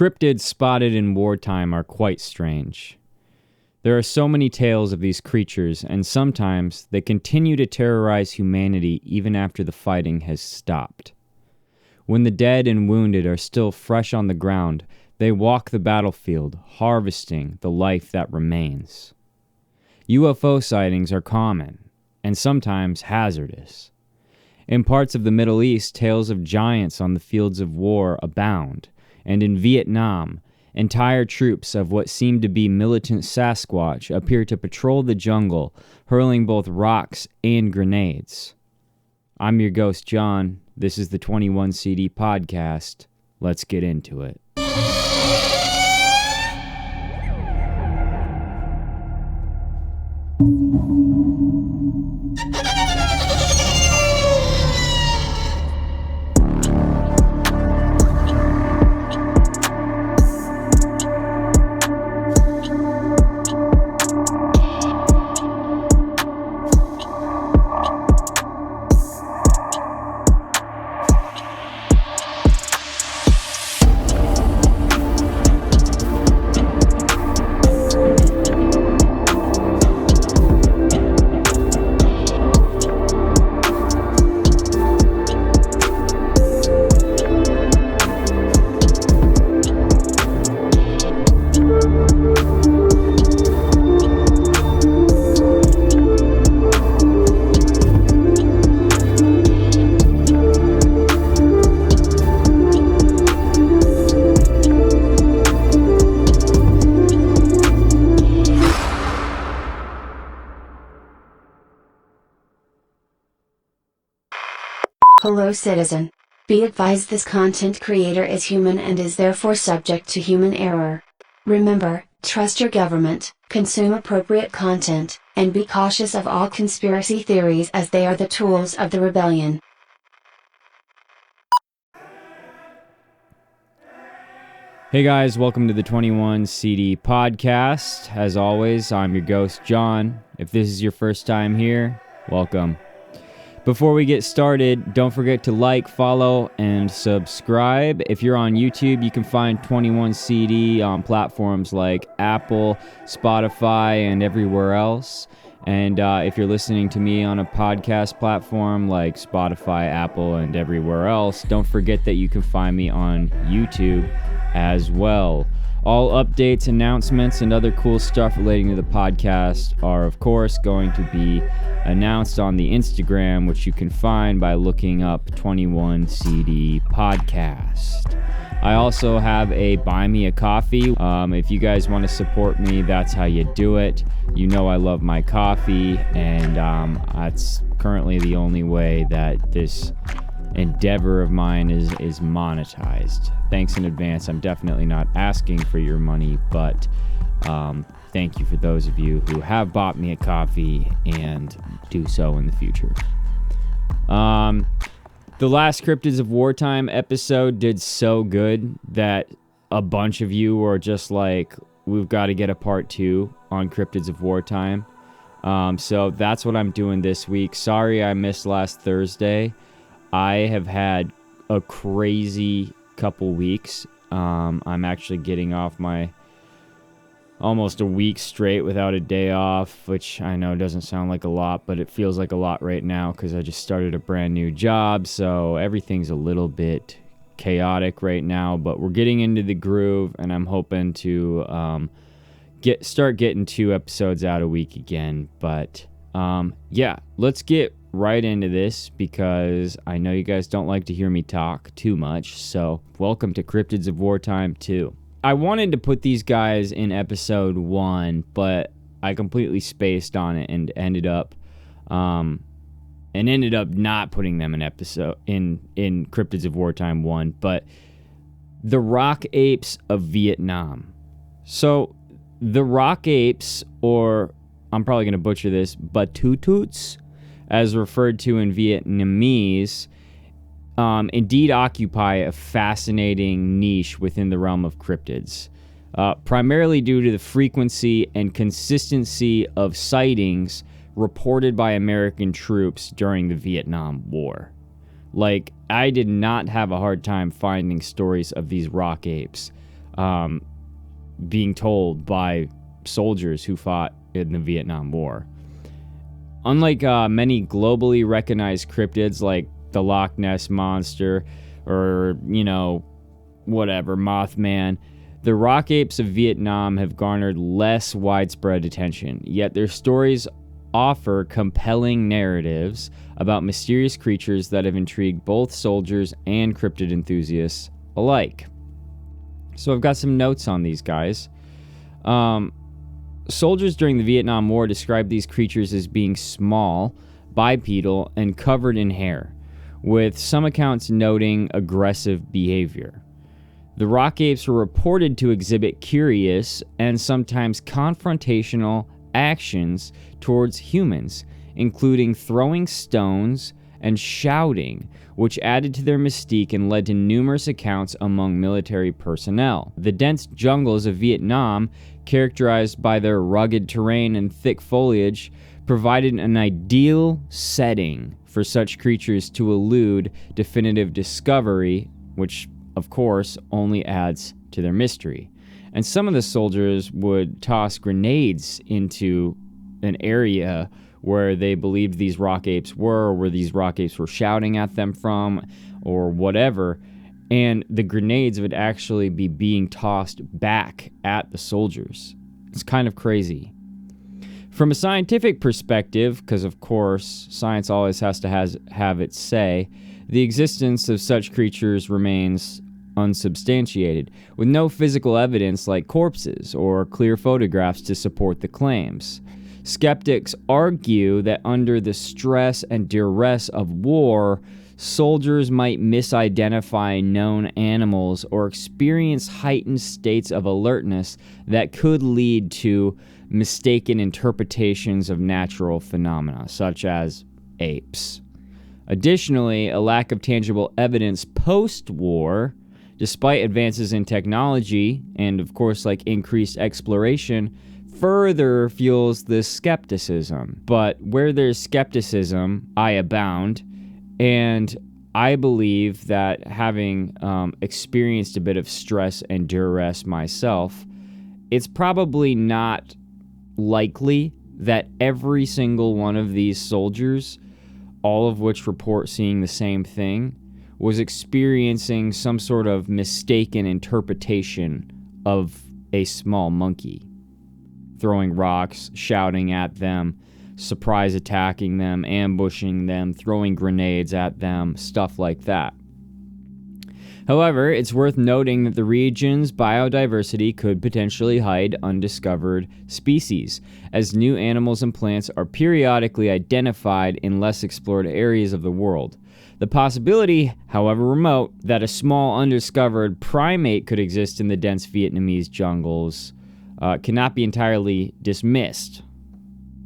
Cryptids spotted in wartime are quite strange. There are so many tales of these creatures, and sometimes they continue to terrorize humanity even after the fighting has stopped. When the dead and wounded are still fresh on the ground, they walk the battlefield, harvesting the life that remains. UFO sightings are common, and sometimes hazardous. In parts of the Middle East, tales of giants on the fields of war abound, and in Vietnam, entire troops of what seem to be militant sasquatch appear to patrol the jungle, hurling both rocks and grenades. I'm your ghost, John. This is the 21 CD podcast. Let's get into it. Hello citizen. Be advised this content creator is human and is therefore subject to human error. Remember, trust your government, consume appropriate content, and be cautious of all conspiracy theories as they are the tools of the rebellion. Hey guys, welcome to the 21 CD podcast. As always, I'm your ghost, John. If this is your first time here, welcome. Before we get started, don't forget to like, follow, and subscribe. If you're on YouTube, you can find 21 CD on platforms like Apple, Spotify, and everywhere else. And if you're listening to me on a podcast platform like Spotify, Apple, and everywhere else, don't forget that you can find me on YouTube as well. All updates, announcements, and other cool stuff relating to the podcast are, of course, going to be announced on the Instagram, which you can find by looking up 21CD Podcast. I also have a Buy Me a Coffee. If you guys want to support me, that's how you do it. You know I love my coffee, and that's currently the only way that this endeavor of mine is monetized. Thanks in advance. I'm definitely not asking for your money, but thank you for those of you who have bought me a coffee and do so in the future. The last Cryptids of Wartime episode did so good that a bunch of you were just like, we've got to get a part 2 on Cryptids of Wartime. So that's what I'm doing this week. Sorry I missed last Thursday. I have had a crazy couple weeks. I'm actually getting off my almost a week straight without a day off, which I know doesn't sound like a lot, but it feels like a lot right now because I just started a brand new job, so everything's a little bit chaotic right now, but we're getting into the groove, and I'm hoping to start getting 2 episodes out a week again. But yeah, let's get right into this because I know you guys don't like to hear me talk too much, so welcome to Cryptids of Wartime 2. I wanted to put these guys in episode 1, but I completely spaced on it and ended up not putting them in episode in Cryptids of Wartime 1, but the rock apes of Vietnam. So the rock apes, or I'm probably going to butcher this, batututs, as referred to in Vietnamese, indeed occupy a fascinating niche within the realm of cryptids, primarily due to the frequency and consistency of sightings reported by American troops during the Vietnam War. Like, I did not have a hard time finding stories of these rock apes. being told by soldiers who fought in the Vietnam War. Unlike many globally recognized cryptids like the Loch Ness Monster or, whatever, Mothman, the rock apes of Vietnam have garnered less widespread attention, yet their stories offer compelling narratives about mysterious creatures that have intrigued both soldiers and cryptid enthusiasts alike. So I've got some notes on these guys. Soldiers during the Vietnam War described these creatures as being small, bipedal, and covered in hair, with some accounts noting aggressive behavior. The rock apes were reported to exhibit curious and sometimes confrontational actions towards humans, including throwing stones and shouting, which added to their mystique and led to numerous accounts among military personnel. The dense jungles of Vietnam, characterized by their rugged terrain and thick foliage, provided an ideal setting for such creatures to elude definitive discovery, which, of course, only adds to their mystery. And some of the soldiers would toss grenades into an area where they believed these rock apes were, or where these rock apes were shouting at them from, or whatever, and the grenades would actually be being tossed back at the soldiers. It's kind of crazy. From a scientific perspective, because of course science always has to have its say, the existence of such creatures remains unsubstantiated, with no physical evidence like corpses or clear photographs to support the claims. Skeptics argue that under the stress and duress of war, soldiers might misidentify known animals or experience heightened states of alertness that could lead to mistaken interpretations of natural phenomena, such as apes. Additionally, a lack of tangible evidence post-war, despite advances in technology and, of course, increased exploration, further fuels this skepticism. But where there's skepticism, I abound, and I believe that having experienced a bit of stress and duress myself, it's probably not likely that every single one of these soldiers, all of which report seeing the same thing, was experiencing some sort of mistaken interpretation of a small monkey. Throwing rocks, shouting at them, surprise attacking them, ambushing them, throwing grenades at them, stuff like that. However, it's worth noting that the region's biodiversity could potentially hide undiscovered species, as new animals and plants are periodically identified in less explored areas of the world. The possibility, however remote, that a small undiscovered primate could exist in the dense Vietnamese jungles cannot be entirely dismissed.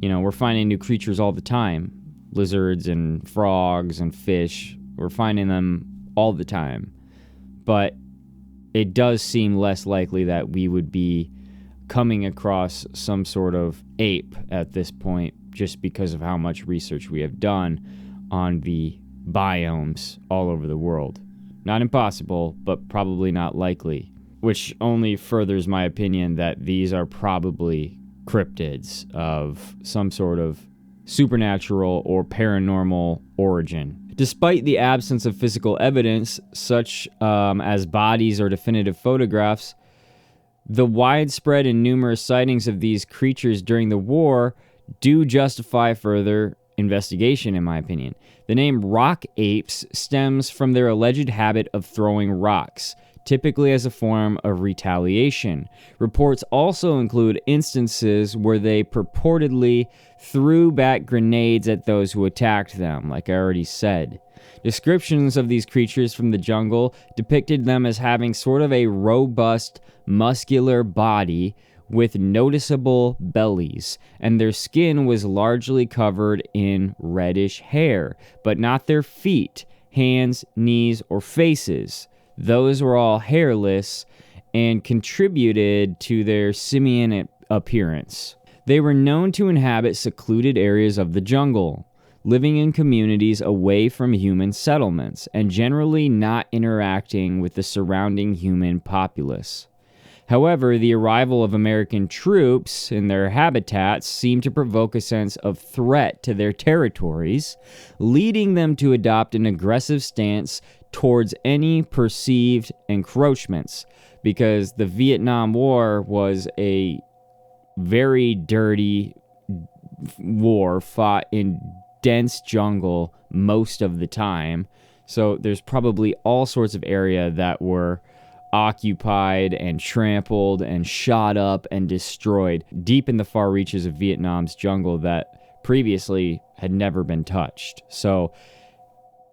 We're finding new creatures all the time. Lizards and frogs and fish. We're finding them all the time. But it does seem less likely that we would be coming across some sort of ape at this point, just because of how much research we have done on the biomes all over the world. Not impossible, but probably not likely, which only furthers my opinion that these are probably cryptids of some sort of supernatural or paranormal origin. Despite the absence of physical evidence, such as bodies or definitive photographs, the widespread and numerous sightings of these creatures during the war do justify further investigation, in my opinion. The name rock apes stems from their alleged habit of throwing rocks, typically as a form of retaliation. Reports also include instances where they purportedly threw back grenades at those who attacked them, like I already said. Descriptions of these creatures from the jungle depicted them as having sort of a robust, muscular body with noticeable bellies, and their skin was largely covered in reddish hair, but not their feet, hands, knees, or faces. Those were all hairless and contributed to their simian appearance. They were known to inhabit secluded areas of the jungle, living in communities away from human settlements, and generally not interacting with the surrounding human populace. However, the arrival of American troops in their habitats seemed to provoke a sense of threat to their territories, leading them to adopt an aggressive stance towards any perceived encroachments, because the Vietnam War was a very dirty war fought in dense jungle most of the time. So there's probably all sorts of area that were occupied and trampled and shot up and destroyed deep in the far reaches of Vietnam's jungle that previously had never been touched. So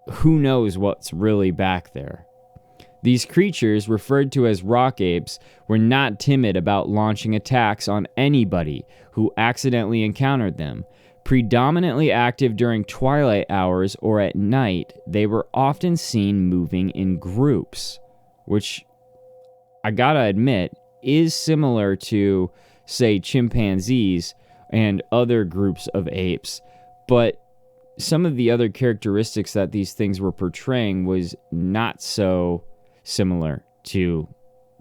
who knows what's really back there? These creatures, referred to as rock apes, were not timid about launching attacks on anybody who accidentally encountered them. Predominantly active during twilight hours or at night, they were often seen moving in groups, which I gotta admit is similar to, say, chimpanzees and other groups of apes, but some of the other characteristics that these things were portraying was not so similar to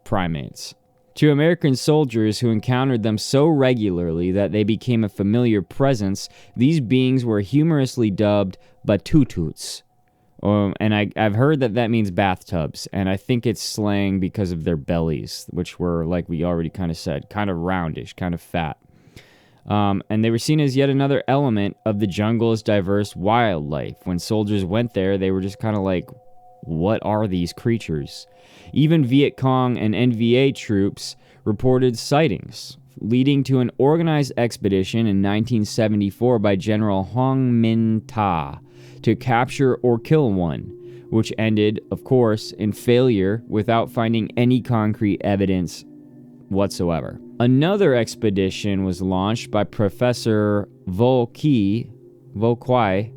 primates. To American soldiers who encountered them so regularly that they became a familiar presence, these beings were humorously dubbed batututs. And I've heard that means bathtubs, and I think it's slang because of their bellies, which were, like we already kind of said, kind of roundish, kind of fat. And they were seen as yet another element of the jungle's diverse wildlife. When soldiers went there, they were just kind of like, what are these creatures? Even Viet Cong and NVA troops reported sightings, leading to an organized expedition in 1974 by General Hong Min Ta to capture or kill one, which ended, of course, in failure without finding any concrete evidence whatsoever. Another expedition was launched by Professor Vo Quai,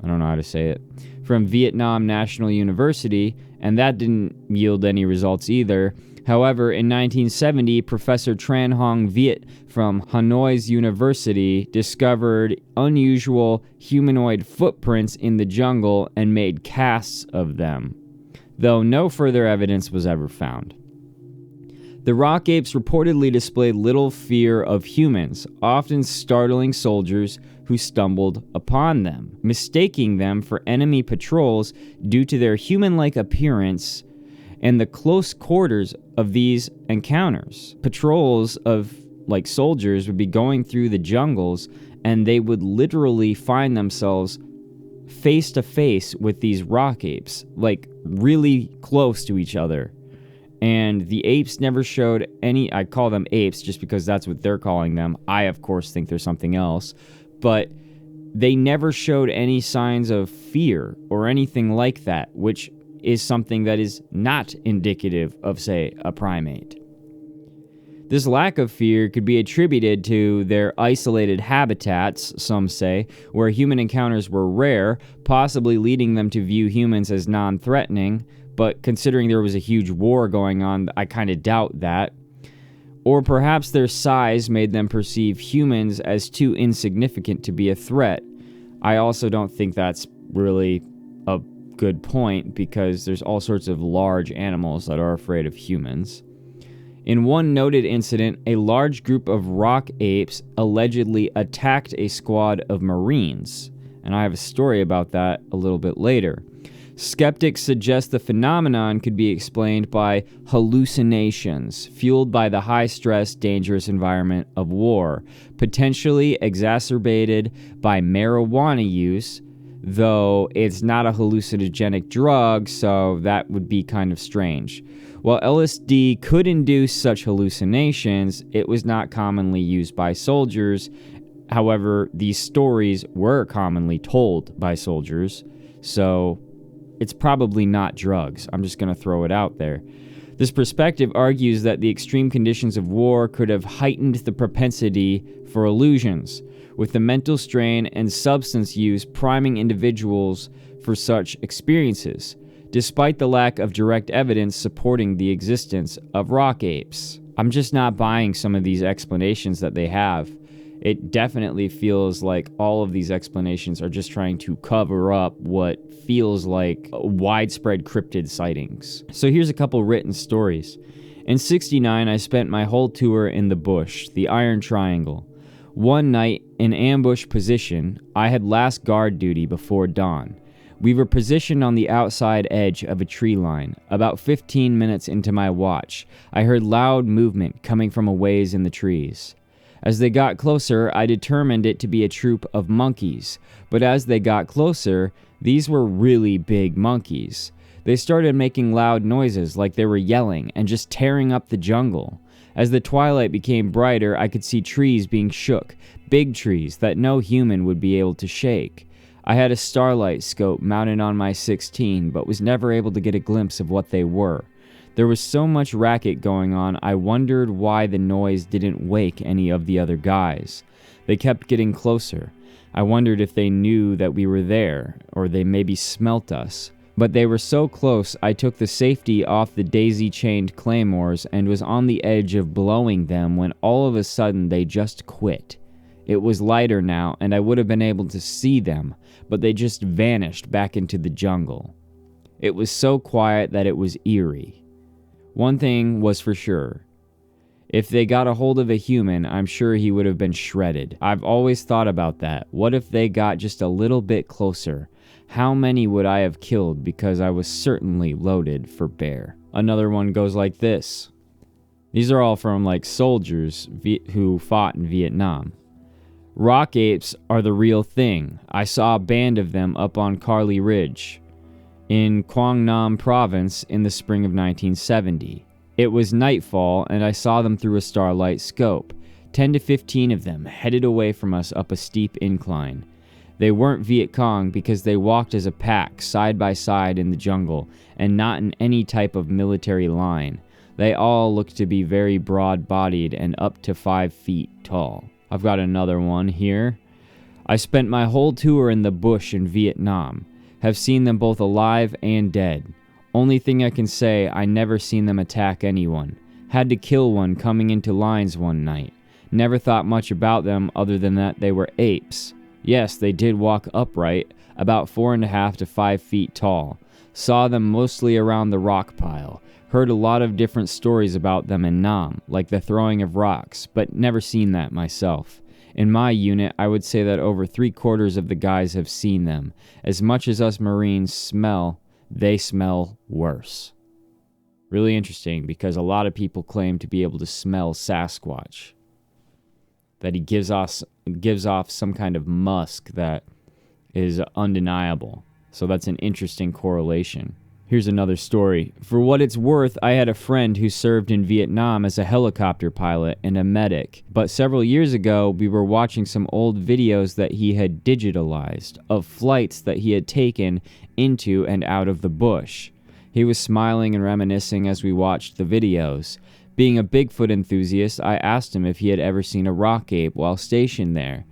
I don't know how to say it, from Vietnam National University, and that didn't yield any results either. However, in 1970, Professor Tran Hong Viet from Hanoi's University discovered unusual humanoid footprints in the jungle and made casts of them, though no further evidence was ever found. The rock apes reportedly displayed little fear of humans, often startling soldiers who stumbled upon them, mistaking them for enemy patrols due to their human-like appearance and the close quarters of these encounters. Patrols of, like, soldiers would be going through the jungles, and they would literally find themselves face to face with these rock apes, like really close to each other. And the apes never showed any, I call them apes just because that's what they're calling them. I, of course, think there's something else. But they never showed any signs of fear or anything like that, which is something that is not indicative of, say, a primate. This lack of fear could be attributed to their isolated habitats, some say, where human encounters were rare, possibly leading them to view humans as non-threatening, but considering there was a huge war going on, I kind of doubt that. Or perhaps their size made them perceive humans as too insignificant to be a threat. I also don't think that's really a good point, because there's all sorts of large animals that are afraid of humans. In one noted incident, a large group of rock apes allegedly attacked a squad of Marines, and I have a story about that a little bit later. Skeptics suggest the phenomenon could be explained by hallucinations fueled by the high-stress, dangerous environment of war, potentially exacerbated by marijuana use, though it's not a hallucinogenic drug, so that would be kind of strange. While LSD could induce such hallucinations, it was not commonly used by soldiers. However, these stories were commonly told by soldiers, so it's probably not drugs. I'm just going to throw it out there. This perspective argues that the extreme conditions of war could have heightened the propensity for illusions, with the mental strain and substance use priming individuals for such experiences, despite the lack of direct evidence supporting the existence of rock apes. I'm just not buying some of these explanations that they have. It definitely feels like all of these explanations are just trying to cover up what feels like widespread cryptid sightings. So here's a couple written stories. In '69, I spent my whole tour in the bush, the Iron Triangle. One night, in ambush position, I had last guard duty before dawn. We were positioned on the outside edge of a tree line. About 15 minutes into my watch, I heard loud movement coming from a ways in the trees. As they got closer, I determined it to be a troop of monkeys, but as they got closer, these were really big monkeys. They started making loud noises like they were yelling and just tearing up the jungle. As the twilight became brighter, I could see trees being shook, big trees that no human would be able to shake. I had a starlight scope mounted on my 16, but was never able to get a glimpse of what they were. There was so much racket going on, I wondered why the noise didn't wake any of the other guys. They kept getting closer. I wondered if they knew that we were there, or they maybe smelt us. But they were so close, I took the safety off the daisy-chained claymores and was on the edge of blowing them when all of a sudden they just quit. It was lighter now, and I would have been able to see them, but they just vanished back into the jungle. It was so quiet that it was eerie. One thing was for sure. If they got a hold of a human, I'm sure he would have been shredded. I've always thought about that. What if they got just a little bit closer? How many would I have killed because I was certainly loaded for bear? Another one goes like this. These are all from soldiers who fought in Vietnam. Rock apes are the real thing. I saw a band of them up on Carly Ridge in Quang Nam province in the spring of 1970. It was nightfall and I saw them through a starlight scope. 10 to 15 of them headed away from us up a steep incline. They weren't Viet Cong because they walked as a pack, side by side in the jungle, and not in any type of military line. They all looked to be very broad-bodied and up to 5 feet tall. I've got another one here. I spent my whole tour in the bush in Vietnam. Have seen them both alive and dead. Only thing I can say, I never seen them attack anyone. Had to kill one coming into lines one night. Never thought much about them other than that they were apes. Yes, they did walk upright, about 4.5 to 5 feet tall. Saw them mostly around the rock pile. Heard a lot of different stories about them in Nam, like the throwing of rocks, but never seen that myself. In my unit, I would say that over 3/4 of the guys have seen them. As much as us Marines smell, they smell worse. Really interesting, because a lot of people claim to be able to smell Sasquatch. That he gives off some kind of musk that is undeniable. So that's an interesting correlation. Here's another story. For what it's worth, I had a friend who served in Vietnam as a helicopter pilot and a medic. But several years ago, we were watching some old videos that he had digitalized of flights that he had taken into and out of the bush. He was smiling and reminiscing as we watched the videos. Being a Bigfoot enthusiast, I asked him if he had ever seen a rock ape while stationed there.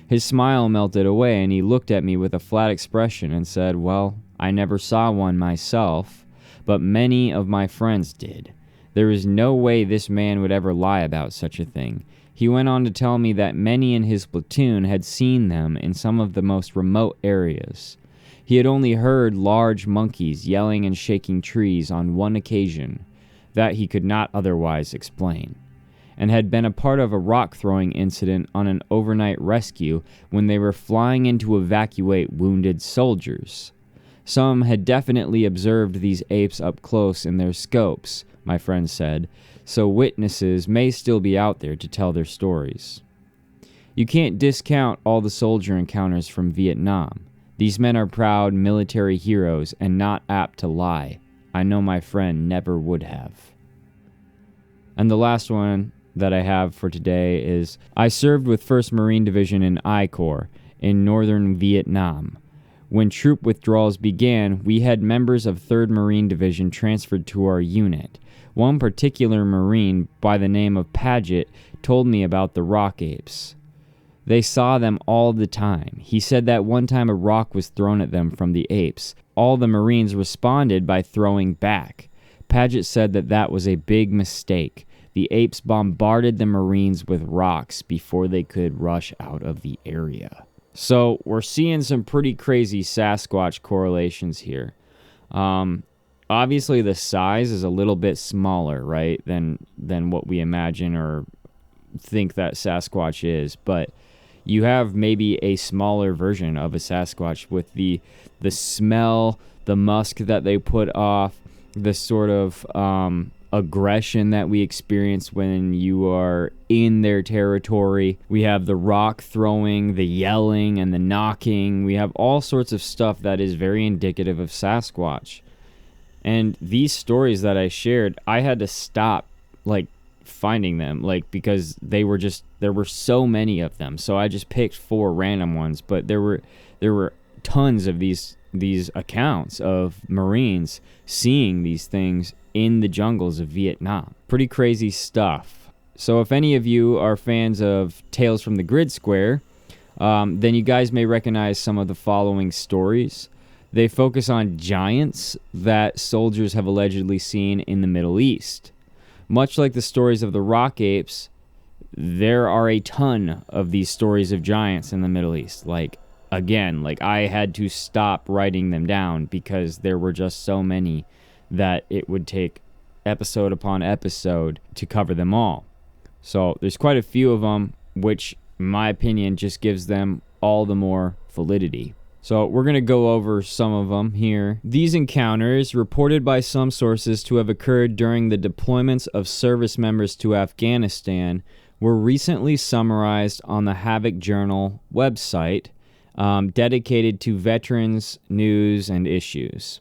His smile melted away and he looked at me with a flat expression and said, "Well, I never saw one myself, but many of my friends did. There is no way this man would ever lie about such a thing." He went on to tell me that many in his platoon had seen them in some of the most remote areas. He had only heard large monkeys yelling and shaking trees on one occasion that he could not otherwise explain, and had been a part of a rock-throwing incident on an overnight rescue when they were flying in to evacuate wounded soldiers. Some had definitely observed these apes up close in their scopes, my friend said, so witnesses may still be out there to tell their stories. You can't discount all the soldier encounters from Vietnam. These men are proud military heroes and not apt to lie. I know my friend never would have. And the last one that I have for today is, I served with 1st Marine Division in I Corps in northern Vietnam. When troop withdrawals began, we had members of 3rd Marine Division transferred to our unit. One particular Marine by the name of Paget told me about the rock apes. They saw them all the time. He said that one time a rock was thrown at them from the apes. All the Marines responded by throwing back. Paget said that that was a big mistake. The apes bombarded the Marines with rocks before they could rush out of the area. So we're seeing some pretty crazy Sasquatch correlations here. obviously the size is a little bit smaller, right, than what we imagine or think that Sasquatch is, but you have maybe a smaller version of a Sasquatch with the smell, the musk that they put off, the sort of aggression that we experience when you are in their territory. We have the rock throwing, the yelling, and the knocking. We have all sorts of stuff that is very indicative of Sasquatch. And these stories that I shared, I had to stop, like, finding them, like, because there were so many of them. So I just picked 4 random ones, but there were tons of these accounts of Marines seeing these things in the jungles of Vietnam. Pretty crazy stuff. So if any of you are fans of Tales from the Grid Square, then you guys may recognize some of the following stories. They focus on giants that soldiers have allegedly seen in the Middle East. Much like the stories of the rock apes, there are a ton of these stories of giants in the Middle East. Like, again, like, I had to stop writing them down because there were just so many that it would take episode upon episode to cover them all. So there's quite a few of them, which, in my opinion, just gives them all the more validity. So we're going to go over some of them here. These encounters, reported by some sources to have occurred during the deployments of service members to Afghanistan, were recently summarized on the Havoc Journal website, dedicated to veterans, news, and issues.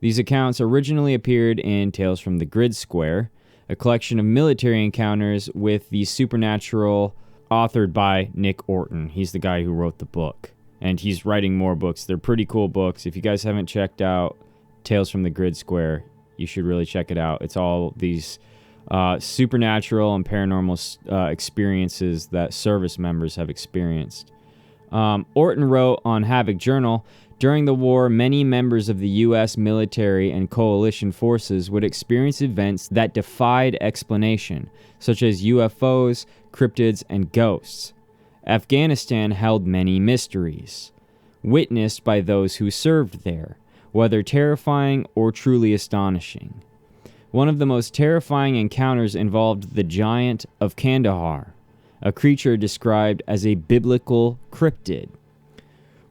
These accounts originally appeared in Tales from the Grid Square, a collection of military encounters with the supernatural, authored by Nick Orton. He's the guy who wrote the book. And he's writing more books. They're pretty cool books. If you guys haven't checked out Tales from the Grid Square, you should really check it out. It's all these supernatural and paranormal experiences that service members have experienced. Orton wrote on Havoc Journal, during the war, many members of the U.S. military and coalition forces would experience events that defied explanation, such as UFOs, cryptids, and ghosts. Afghanistan held many mysteries, witnessed by those who served there, whether terrifying or truly astonishing. One of the most terrifying encounters involved the Giant of Kandahar, a creature described as a biblical cryptid,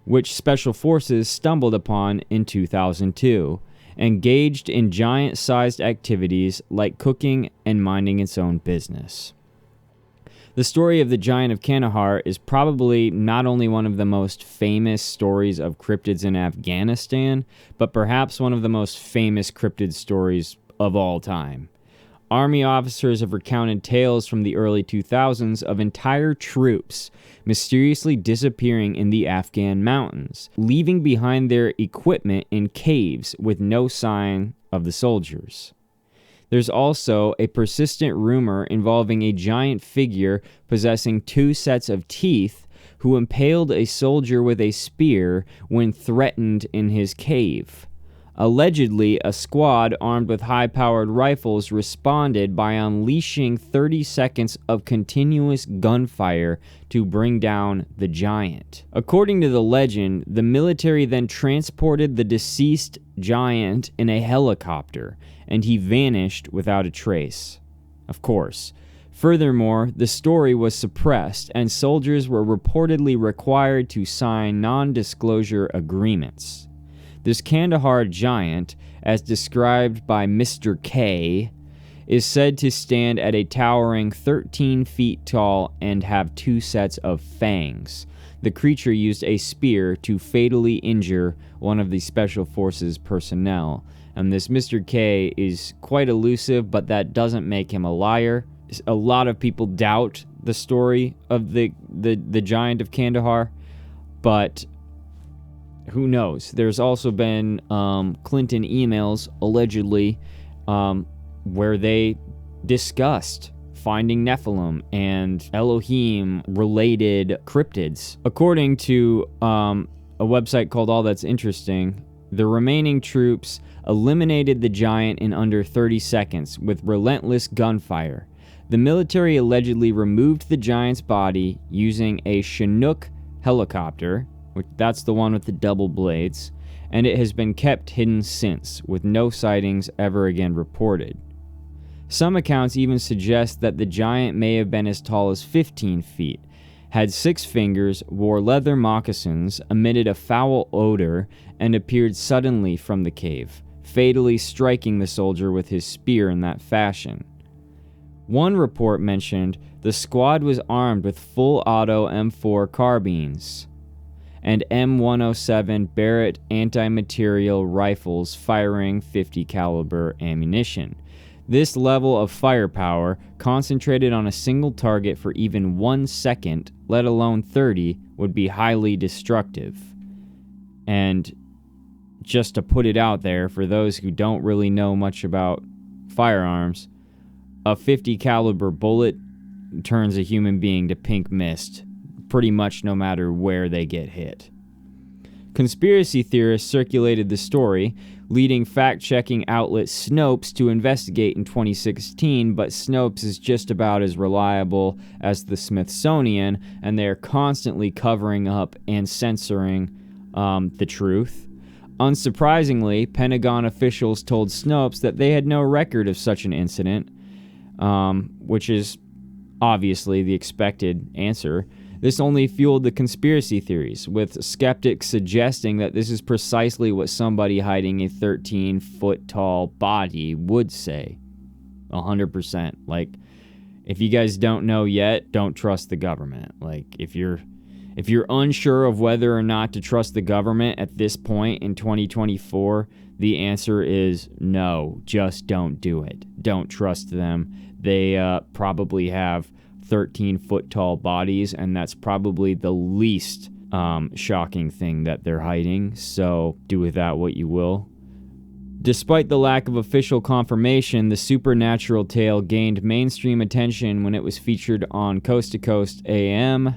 which Special Forces stumbled upon in 2002, engaged in giant-sized activities like cooking and minding its own business. The story of the Giant of Kandahar is probably not only one of the most famous stories of cryptids in Afghanistan, but perhaps one of the most famous cryptid stories of all time. Army officers have recounted tales from the early 2000s of entire troops mysteriously disappearing in the Afghan mountains, leaving behind their equipment in caves with no sign of the soldiers. There's also a persistent rumor involving a giant figure possessing 2 sets of teeth who impaled a soldier with a spear when threatened in his cave. Allegedly, a squad armed with high-powered rifles responded by unleashing 30 seconds of continuous gunfire to bring down the giant. According to the legend, the military then transported the deceased giant in a helicopter, and he vanished without a trace. Of course. Furthermore, the story was suppressed, and soldiers were reportedly required to sign non-disclosure agreements. This Kandahar giant, as described by Mr. K, is said to stand at a towering 13 feet tall and have 2 sets of fangs. The creature used a spear to fatally injure one of the Special Forces personnel. And this Mr. K is quite elusive, but that doesn't make him a liar. A lot of people doubt the story of the Giant of Kandahar, but who knows? There's also been Clinton emails, allegedly, where they discussed finding Nephilim and Elohim-related cryptids. According to a website called All That's Interesting, the remaining troops eliminated the giant in under 30 seconds with relentless gunfire. The military allegedly removed the giant's body using a Chinook helicopter, which that's the one with the double blades, and it has been kept hidden since, with no sightings ever again reported. Some accounts even suggest that the giant may have been as tall as 15 feet, had 6 fingers, wore leather moccasins, emitted a foul odor, and appeared suddenly from the cave, fatally striking the soldier with his spear in that fashion. One report mentioned the squad was armed with full auto M4 carbines and M107 Barrett anti-material rifles firing .50 caliber ammunition. This level of firepower, concentrated on a single target for even 1 second, let alone 30, would be highly destructive. And just to put it out there, for those who don't really know much about firearms, a .50 caliber bullet turns a human being to pink mist, pretty much no matter where they get hit. Conspiracy theorists circulated the story, leading fact-checking outlet Snopes to investigate in 2016, but Snopes is just about as reliable as the Smithsonian, and they are constantly covering up and censoring the truth. Unsurprisingly, Pentagon officials told Snopes that they had no record of such an incident, which is obviously the expected answer. This only fueled the conspiracy theories, with skeptics suggesting that this is precisely what somebody hiding a 13-foot-tall body would say. 100%. Like, if you guys don't know yet, don't trust the government. Like, if you're unsure of whether or not to trust the government at this point in 2024, the answer is no, just don't do it. Don't trust them. They probably have 13-foot-tall bodies, and that's probably the least shocking thing that they're hiding, so do with that what you will. Despite the lack of official confirmation, the supernatural tale gained mainstream attention when it was featured on Coast to Coast AM,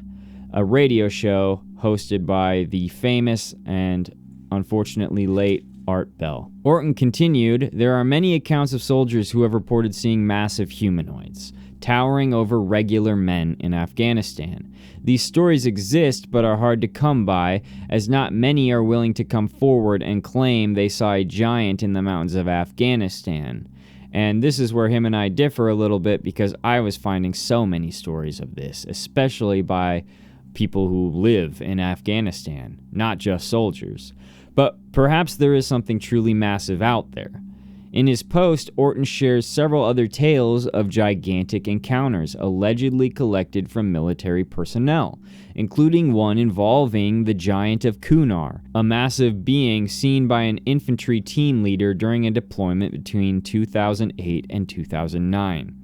a radio show hosted by the famous and unfortunately late Art Bell. Orton continued, there are many accounts of soldiers who have reported seeing massive humanoids, towering over regular men in Afghanistan. These stories exist but are hard to come by, as not many are willing to come forward and claim they saw a giant in the mountains of Afghanistan. And this is where him and I differ a little bit, because I was finding so many stories of this, especially by people who live in Afghanistan, not just soldiers. But perhaps there is something truly massive out there. In his post, Orton shares several other tales of gigantic encounters allegedly collected from military personnel, including one involving the Giant of Kunar, a massive being seen by an infantry team leader during a deployment between 2008 and 2009.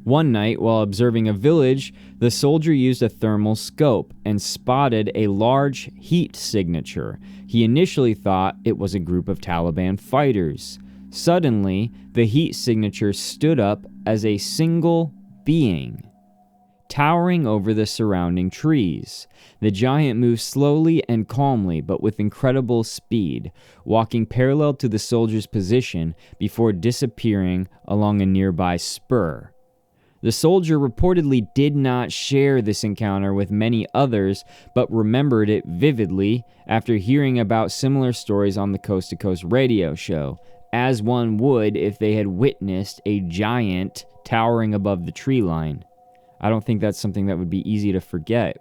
One night, while observing a village, the soldier used a thermal scope and spotted a large heat signature. He initially thought it was a group of Taliban fighters. Suddenly, the heat signature stood up as a single being, towering over the surrounding trees. The giant moved slowly and calmly, but with incredible speed, walking parallel to the soldier's position before disappearing along a nearby spur. The soldier reportedly did not share this encounter with many others, but remembered it vividly after hearing about similar stories on the Coast to Coast radio show, as one would if they had witnessed a giant towering above the tree line. I don't think that's something that would be easy to forget.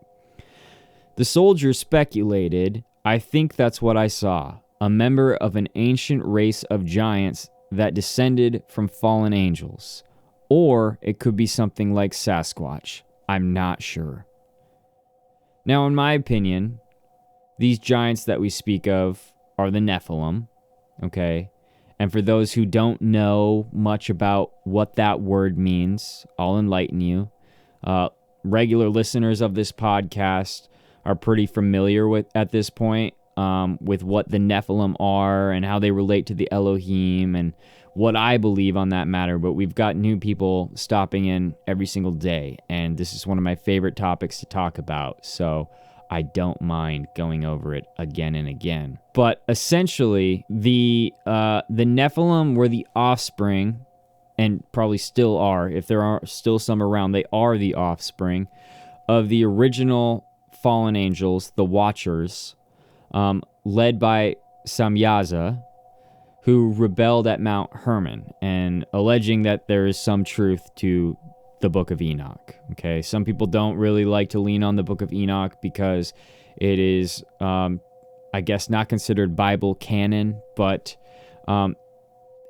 The soldier speculated, I think that's what I saw, a member of an ancient race of giants that descended from fallen angels. Or it could be something like Sasquatch. I'm not sure. Now, in my opinion, these giants that we speak of are the Nephilim, okay? And for those who don't know much about what that word means, I'll enlighten you. Regular listeners of this podcast are pretty familiar with, at this point, with what the Nephilim are and how they relate to the Elohim and what I believe on that matter, but we've got new people stopping in every single day, and this is one of my favorite topics to talk about, so I don't mind going over it again and again. But essentially, the Nephilim were the offspring, and probably still are, if there are still some around, they are the offspring of the original fallen angels, the Watchers. led by Samyaza, who rebelled at Mount Hermon, and alleging that there is some truth to the Book of Enoch. Okay, some people don't really like to lean on the Book of Enoch because it is, I guess, not considered Bible canon, but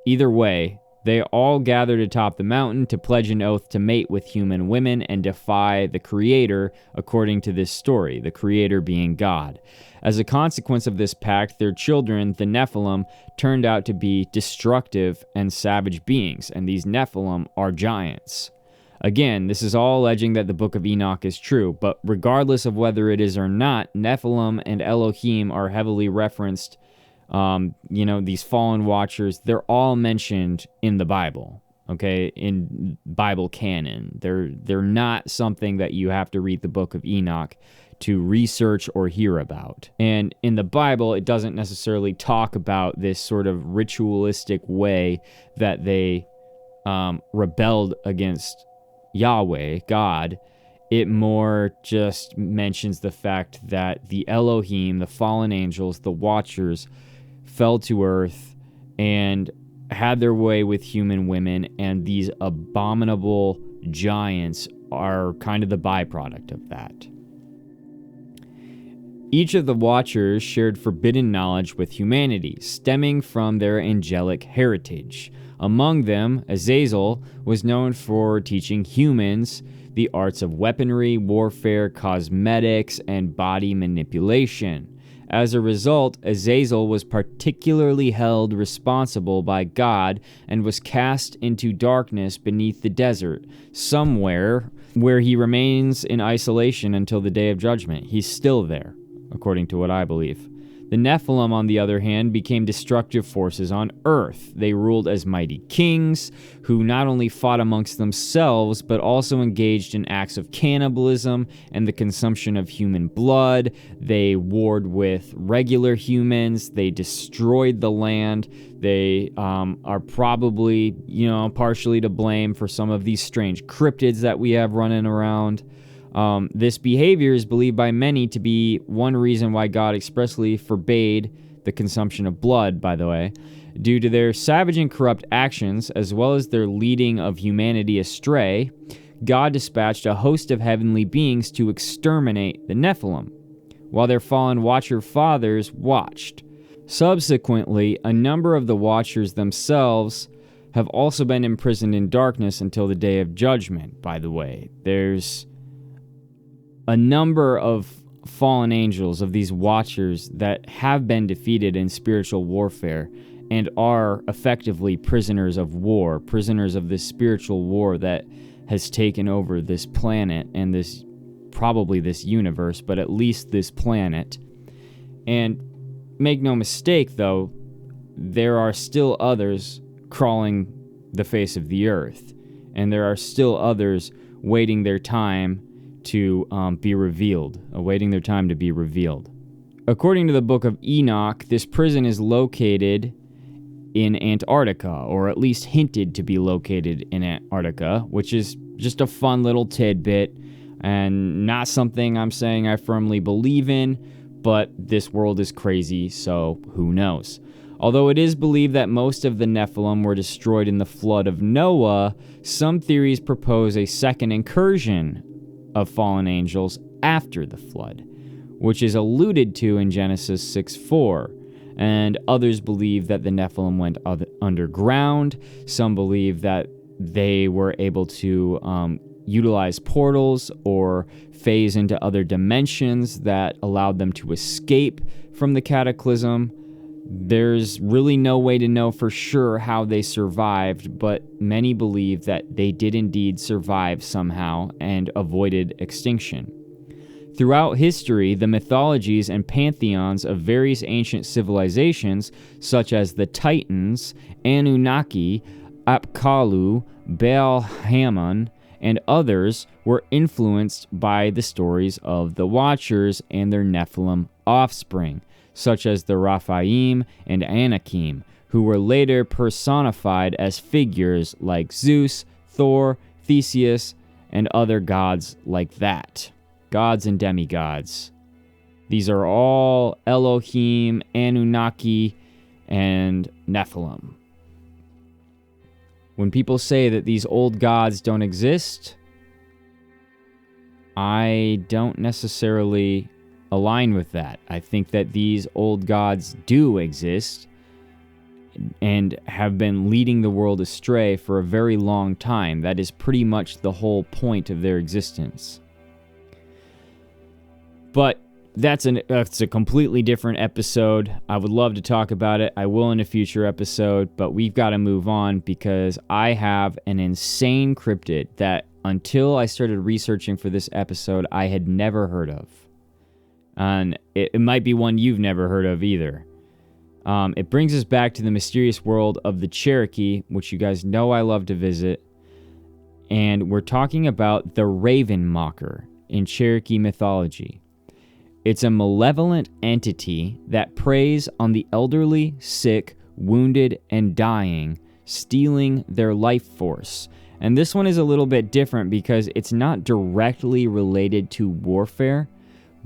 either way, they all gathered atop the mountain to pledge an oath to mate with human women and defy the Creator, according to this story, the Creator being God. As a consequence of this pact, their children, the Nephilim, turned out to be destructive and savage beings, and these Nephilim are giants. Again, this is all alleging that the Book of Enoch is true, but regardless of whether it is or not, Nephilim and Elohim are heavily referenced. These fallen watchers, they're all mentioned in the Bible, okay, in Bible canon. They're not something that you have to read the Book of Enoch to research or hear about. And in the Bible, it doesn't necessarily talk about this sort of ritualistic way that they rebelled against Yahweh, God. It more just mentions the fact that the Elohim, the fallen angels, the watchers, fell to earth and had their way with human women, and these abominable giants are kind of the byproduct of that. Each of the watchers shared forbidden knowledge with humanity, stemming from their angelic heritage. Among them, Azazel was known for teaching humans the arts of weaponry, warfare, cosmetics, and body manipulation. As a result, Azazel was particularly held responsible by God and was cast into darkness beneath the desert, somewhere where he remains in isolation until the day of judgment. He's still there, according to what I believe. The Nephilim, on the other hand, became destructive forces on Earth. They ruled as mighty kings who not only fought amongst themselves, but also engaged in acts of cannibalism and the consumption of human blood. They warred with regular humans. They destroyed the land. They are probably, partially to blame for some of these strange cryptids that we have running around. This behavior is believed by many to be one reason why God expressly forbade the consumption of blood, by the way. Due to their savage and corrupt actions, as well as their leading of humanity astray, God dispatched a host of heavenly beings to exterminate the Nephilim, while their fallen watcher fathers watched. Subsequently, a number of the watchers themselves have also been imprisoned in darkness until the day of judgment, by the way. There's a number of fallen angels, of these watchers, that have been defeated in spiritual warfare and are effectively prisoners of war, prisoners of this spiritual war that has taken over this planet and probably this universe, but at least this planet. And make no mistake, though, there are still others crawling the face of the earth, and there are still others waiting their time to be revealed, awaiting their time to be revealed. According to the Book of Enoch, this prison is located in Antarctica, or at least hinted to be located in Antarctica, which is just a fun little tidbit and not something I'm saying I firmly believe in, but this world is crazy, so who knows. Although it is believed that most of the Nephilim were destroyed in the flood of Noah, some theories propose a second incursion of fallen angels after the flood, which is alluded to in Genesis 6:4. And others believe that the Nephilim went underground. Some believe that they were able to utilize portals or phase into other dimensions that allowed them to escape from the cataclysm. There's really no way to know for sure how they survived, but many believe that they did indeed survive somehow and avoided extinction. Throughout history, the mythologies and pantheons of various ancient civilizations, such as the Titans, Anunnaki, Apkallu, Baal-Hamon, and others, were influenced by the stories of the Watchers and their Nephilim offspring, such as the Raphaim and Anakim, who were later personified as figures like Zeus, Thor, Theseus, and other gods like that. Gods and demigods. These are all Elohim, Anunnaki, and Nephilim. When people say that these old gods don't exist, I don't necessarily align with that. I think that these old gods do exist and have been leading the world astray for a very long time. That is pretty much the whole point of their existence. But that's a completely different episode. I would love to talk about it. I will in a future episode, but we've got to move on because I have an insane cryptid that until I started researching for this episode, I had never heard of. And it might be one you've never heard of either. It brings us back to the mysterious world of the Cherokee, which you guys know I love to visit. And we're talking about the Raven Mocker in Cherokee mythology. It's a malevolent entity that preys on the elderly, sick, wounded, and dying, stealing their life force. And this one is a little bit different because it's not directly related to warfare,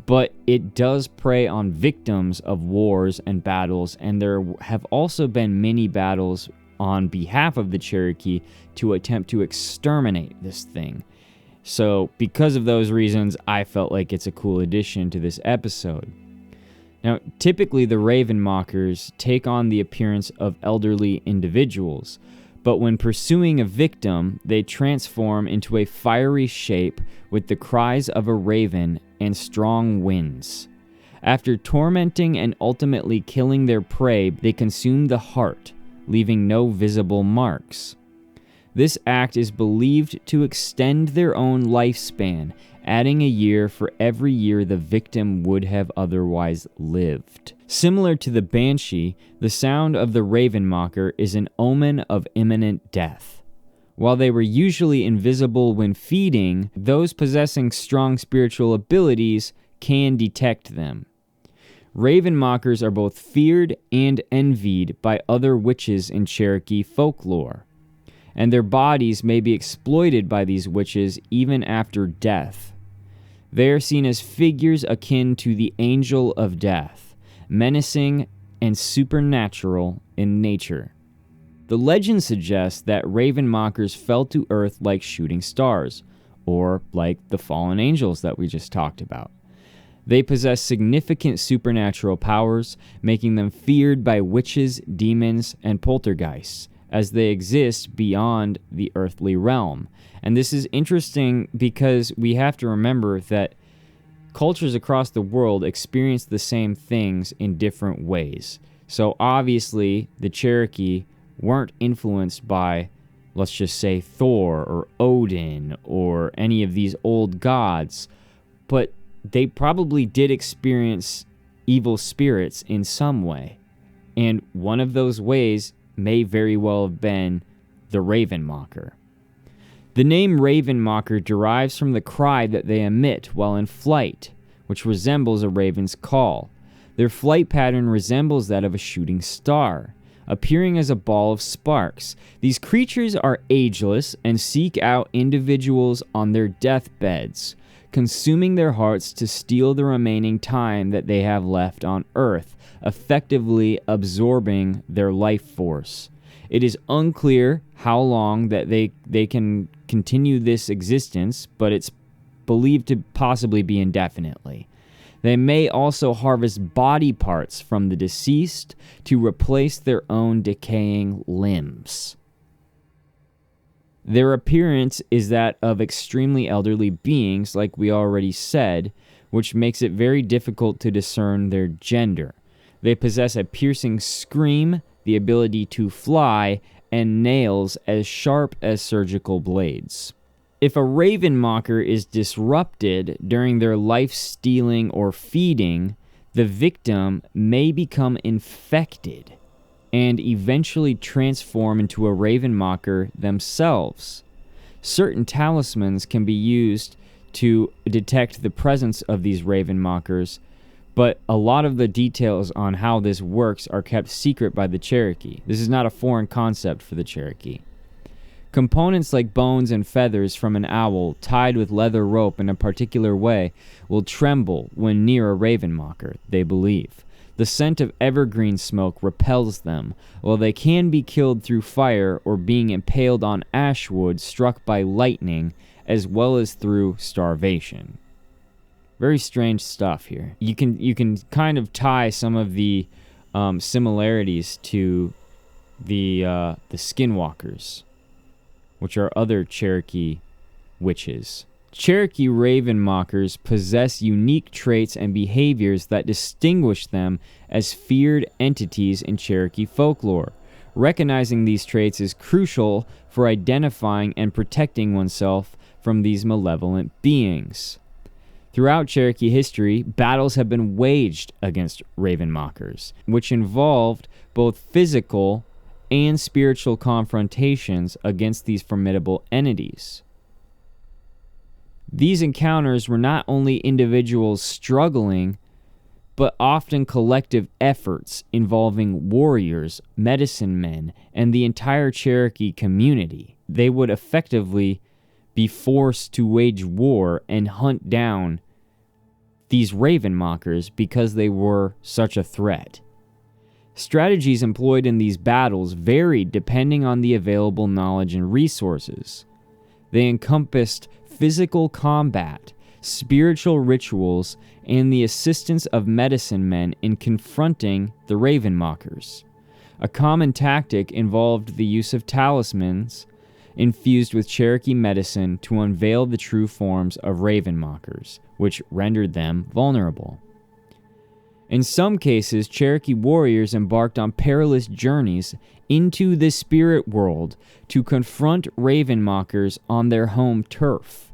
but it does prey on victims of wars and battles, and there have also been many battles on behalf of the Cherokee to attempt to exterminate this thing. So because of those reasons, I felt like it's a cool addition to this episode. Now, typically the Raven Mockers take on the appearance of elderly individuals, but when pursuing a victim, they transform into a fiery shape with the cries of a raven and strong winds. After tormenting and ultimately killing their prey, they consume the heart, leaving no visible marks. This act is believed to extend their own lifespan, adding a year for every year the victim would have otherwise lived. Similar to the banshee, the sound of the Raven Mocker is an omen of imminent death. While they were usually invisible when feeding, those possessing strong spiritual abilities can detect them. Raven Mockers are both feared and envied by other witches in Cherokee folklore, and their bodies may be exploited by these witches even after death. They are seen as figures akin to the Angel of Death, menacing and supernatural in nature. The legend suggests that Raven Mockers fell to earth like shooting stars, or like the fallen angels that we just talked about. They possess significant supernatural powers, making them feared by witches, demons, and poltergeists, as they exist beyond the earthly realm. And this is interesting because we have to remember that cultures across the world experience the same things in different ways. So obviously, the Cherokee weren't influenced by, let's just say, Thor or Odin or any of these old gods, but they probably did experience evil spirits in some way. And one of those ways may very well have been the Raven Mocker. The name Raven Mocker derives from the cry that they emit while in flight, which resembles a raven's call. Their flight pattern resembles that of a shooting star, appearing as a ball of sparks. These creatures are ageless and seek out individuals on their deathbeds, consuming their hearts to steal the remaining time that they have left on Earth, effectively absorbing their life force. It is unclear how long that they can continue this existence, but it's believed to possibly be indefinitely. They may also harvest body parts from the deceased to replace their own decaying limbs. Their appearance is that of extremely elderly beings, like we already said, which makes it very difficult to discern their gender. They possess a piercing scream, the ability to fly, and nails as sharp as surgical blades. If a Raven Mocker is disrupted during their life-stealing or feeding, the victim may become infected and eventually transform into a Raven Mocker themselves. Certain talismans can be used to detect the presence of these Raven Mockers, but a lot of the details on how this works are kept secret by the Cherokee. This is not a foreign concept for the Cherokee. Components like bones and feathers from an owl tied with leather rope in a particular way will tremble when near a raven mocker, they believe. The scent of evergreen smoke repels them, while they can be killed through fire or being impaled on ash wood struck by lightning, as well as through starvation. Very strange stuff here. You can kind of tie some of the similarities to the skinwalkers, which are other Cherokee witches. Cherokee raven mockers possess unique traits and behaviors that distinguish them as feared entities in Cherokee folklore. Recognizing these traits is crucial for identifying and protecting oneself from these malevolent beings. Throughout Cherokee history, battles have been waged against raven mockers, which involved both physical and spiritual confrontations against these formidable entities. These encounters were not only individuals struggling, but often collective efforts involving warriors, medicine men, and the entire Cherokee community. They would effectively be forced to wage war and hunt down these raven mockers because they were such a threat. Strategies employed in these battles varied depending on the available knowledge and resources. They encompassed physical combat, spiritual rituals, and the assistance of medicine men in confronting the raven mockers. A common tactic involved the use of talismans infused with Cherokee medicine to unveil the true forms of raven mockers, which rendered them vulnerable. In some cases, Cherokee warriors embarked on perilous journeys into the spirit world to confront raven mockers on their home turf.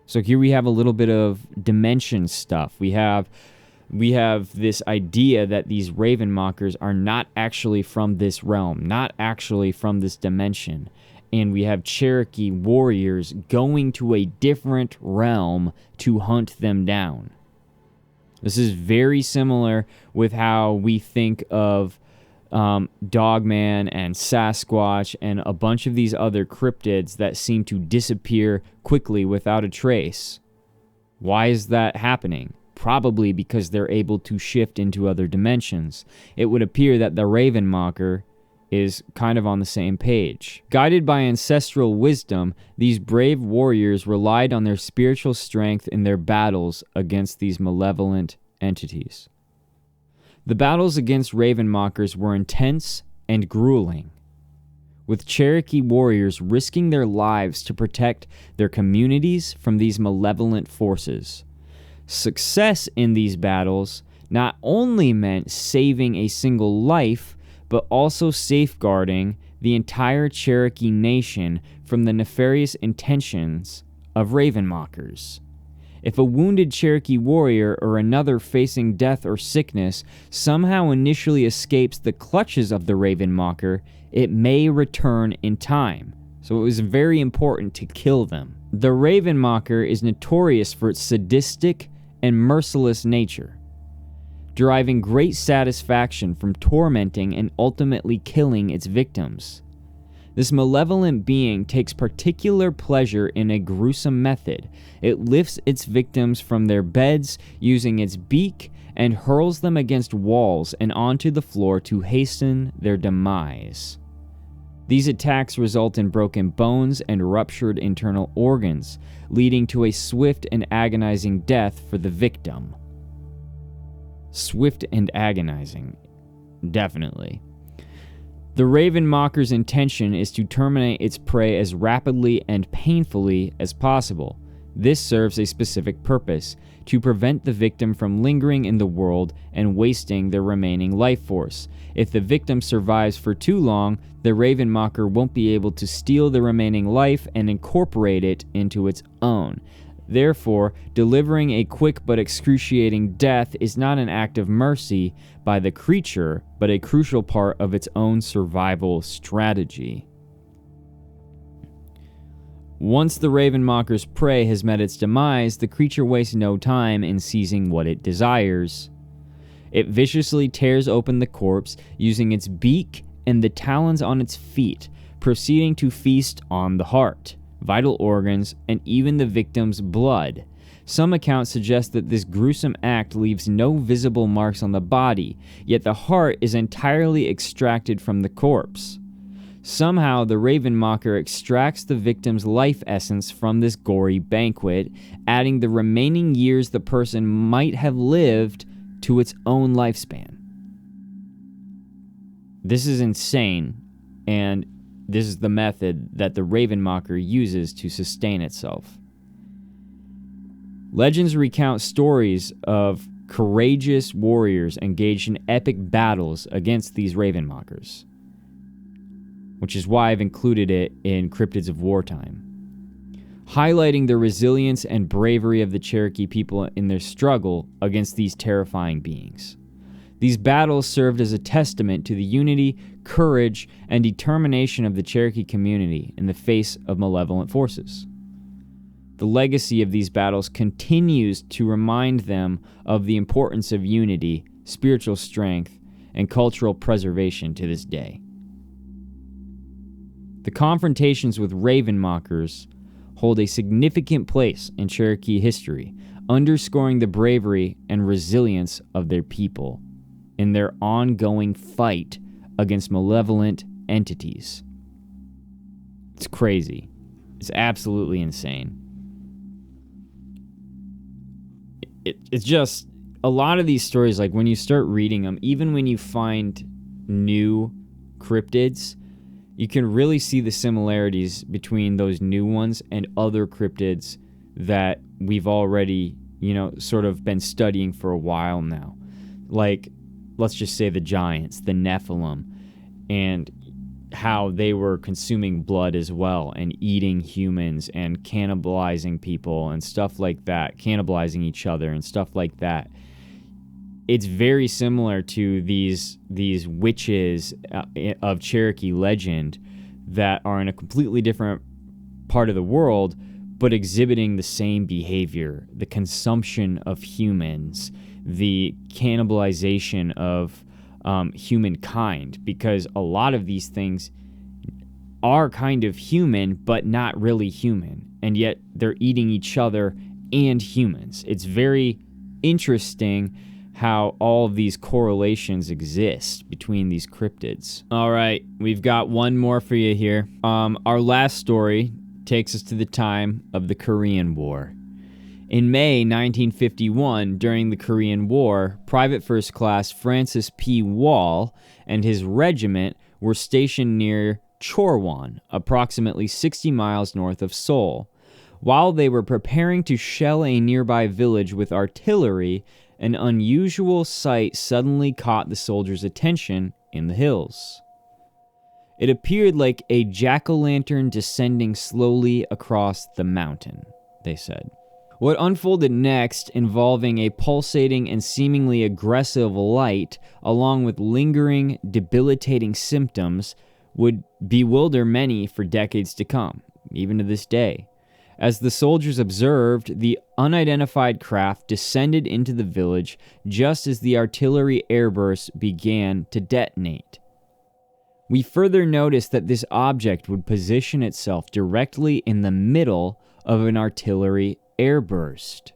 So here we have a little bit of dimension stuff. We have this idea that these raven mockers are not actually from this realm, not actually from this dimension. And we have Cherokee warriors going to a different realm to hunt them down. This is very similar with how we think of Dogman and Sasquatch and a bunch of these other cryptids that seem to disappear quickly without a trace. Why is that happening? Probably because they're able to shift into other dimensions. It would appear that the Raven Mocker is kind of on the same page. Guided by ancestral wisdom, these brave warriors relied on their spiritual strength in their battles against these malevolent entities. The battles against raven mockers were intense and grueling, with Cherokee warriors risking their lives to protect their communities from these malevolent forces. Success in these battles not only meant saving a single life, but also safeguarding the entire Cherokee nation from the nefarious intentions of raven mockers. If a wounded Cherokee warrior or another facing death or sickness somehow initially escapes the clutches of the raven mocker, it may return in time. So it was very important to kill them. The raven mocker is notorious for its sadistic and merciless nature, deriving great satisfaction from tormenting and ultimately killing its victims. This malevolent being takes particular pleasure in a gruesome method. It lifts its victims from their beds using its beak and hurls them against walls and onto the floor to hasten their demise. These attacks result in broken bones and ruptured internal organs, leading to a swift and agonizing death for the victim. Swift and agonizing, definitely. The raven mocker's intention is to terminate its prey as rapidly and painfully as possible. This serves a specific purpose: to prevent the victim from lingering in the world and wasting their remaining life force. If the victim survives for too long, the raven mocker won't be able to steal the remaining life and incorporate it into its own. Therefore, delivering a quick but excruciating death is not an act of mercy by the creature, but a crucial part of its own survival strategy. Once the raven mocker's prey has met its demise, the creature wastes no time in seizing what it desires. It viciously tears open the corpse using its beak and the talons on its feet, proceeding to feast on the heart, vital organs, and even the victim's blood. Some accounts suggest that this gruesome act leaves no visible marks on the body, yet the heart is entirely extracted from the corpse. Somehow, the raven mocker extracts the victim's life essence from this gory banquet, adding the remaining years the person might have lived to its own lifespan. This is insane, and this is the method that the raven mocker uses to sustain itself. Legends recount stories of courageous warriors engaged in epic battles against these raven mockers, which is why I've included it in Cryptids of Wartime, highlighting the resilience and bravery of the Cherokee people in their struggle against these terrifying beings. These battles served as a testament to the unity, courage, and determination of the Cherokee community in the face of malevolent forces. The legacy of these battles continues to remind them of the importance of unity, spiritual strength, and cultural preservation to this day. The confrontations with raven mockers hold a significant place in Cherokee history, underscoring the bravery and resilience of their people in their ongoing fight against malevolent entities. It's crazy. It's absolutely insane. It's just, a lot of these stories, like when you start reading them, even when you find new cryptids, you can really see the similarities between those new ones and other cryptids that we've already, sort of been studying for a while now. Like, let's just say the giants, the Nephilim, and how they were consuming blood as well and eating humans and cannibalizing people and stuff like that, cannibalizing each other and stuff like that. It's very similar to these witches of Cherokee legend that are in a completely different part of the world, but exhibiting the same behavior, the consumption of humans, the cannibalization of humankind, because a lot of these things are kind of human, but not really human, and yet they're eating each other and humans. It's very interesting how all of these correlations exist between these cryptids. All right, we've got one more for you here. Our last story takes us to the time of the Korean War. In May 1951, during the Korean War, Private First Class Francis P. Wall and his regiment were stationed near Chorwon, approximately 60 miles north of Seoul. While they were preparing to shell a nearby village with artillery, an unusual sight suddenly caught the soldiers' attention in the hills. It appeared like a jack-o'-lantern descending slowly across the mountain, they said. What unfolded next, involving a pulsating and seemingly aggressive light, along with lingering, debilitating symptoms, would bewilder many for decades to come, even to this day. As the soldiers observed, the unidentified craft descended into the village just as the artillery airbursts began to detonate. We further noticed that this object would position itself directly in the middle of an artillery airburst,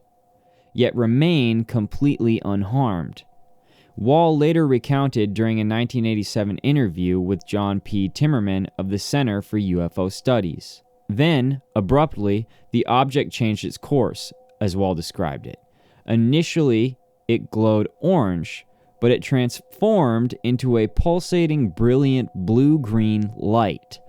yet remain completely unharmed. Wall later recounted during a 1987 interview with John P. Timmerman of the Center for UFO Studies. Then, abruptly, the object changed its course, as Wall described it. Initially, it glowed orange, but it transformed into a pulsating, brilliant blue-green light.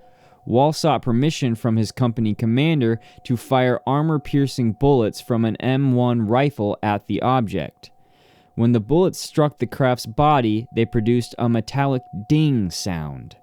Wall sought permission from his company commander to fire armor-piercing bullets from an M1 rifle at the object. When the bullets struck the craft's body, they produced a metallic ding sound.